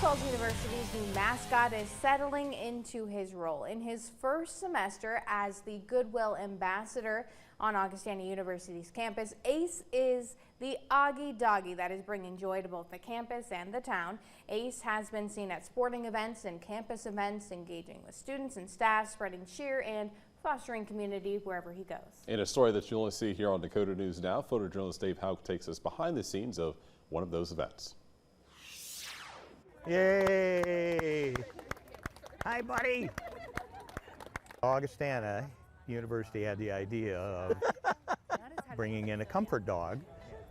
Augustana University's new mascot is settling into his role. In his first semester as the Goodwill ambassador on Augustana University's campus, Ace is the Augie Doggie that is bringing joy to both the campus and the town. Ace has been seen at sporting events and campus events, engaging with students and staff, spreading cheer and fostering community wherever he goes. In a story that you'll only see here on Dakota News Now, photojournalist Dave Hauk takes us behind the scenes of one of those events. Yay! Hi, buddy! Augustana University had the idea of bringing in a comfort dog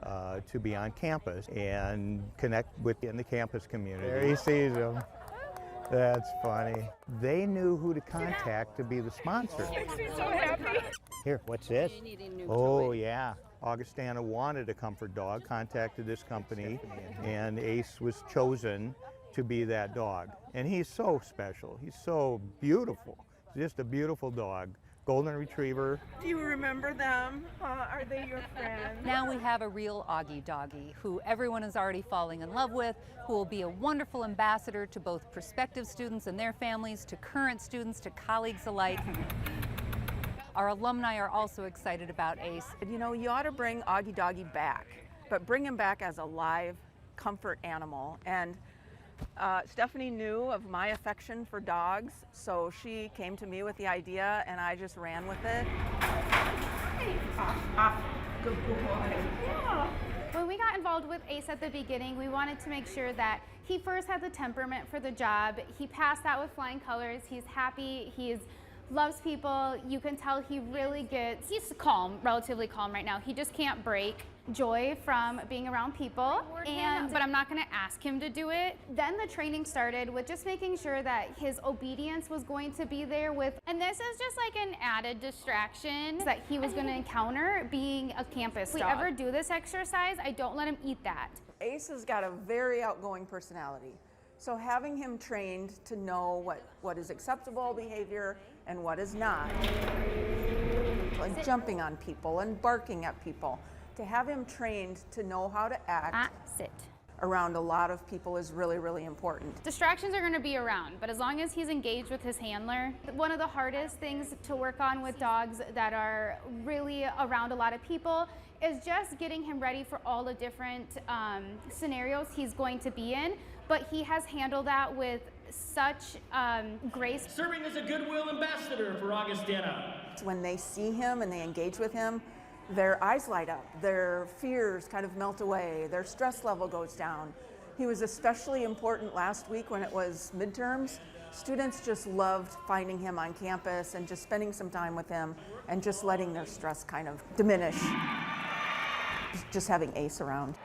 to be on campus and connect within the campus community. There he sees him. That's funny. They knew who to contact to be the sponsor. Makes me so happy. Here, what's this? Oh, yeah. Augustana wanted a comfort dog, contacted this company, and Ace was chosen to be that dog. And he's so special. He's so beautiful. He's just a beautiful dog. Golden Retriever. Do you remember them? Are they your friends? Now we have a real Augie Doggie who everyone is already falling in love with, who will be a wonderful ambassador to both prospective students and their families, to current students, to colleagues alike. Our alumni are also excited about Ace. You know, you ought to bring Augie Doggie back, but bring him back as a live comfort animal. And Stephanie knew of my affection for dogs, so she came to me with the idea and I just ran with it. Good boy. Yeah. When we got involved with Ace at the beginning, we wanted to make sure that he first had the temperament for the job. He passed that with flying colors. He's happy. He's loves people. You can tell he really gets, he's calm, relatively calm right now. He just can't break joy from being around people, but I'm not going to ask him to do it. Then the training started with just making sure that his obedience was going to be there with, and this is just like an added distraction that he was going to encounter being a campus dog. If we ever do this exercise, I don't let him eat that. Ace has got a very outgoing personality. So having him trained to know what is acceptable behavior and what is not, like jumping on people and barking at people, to have him trained to know how to act around a lot of people is really, really important. Distractions are going to be around, but as long as he's engaged with his handler, one of the hardest things to work on with dogs that are really around a lot of people is just getting him ready for all the different scenarios he's going to be in, but he has handled that with such grace. Serving as a Goodwill ambassador for Augustana. When they see him and they engage with him, their eyes light up, their fears kind of melt away, their stress level goes down. He was especially important last week when it was midterms. Students just loved finding him on campus and just spending some time with him and just letting their stress kind of diminish, just having Ace around.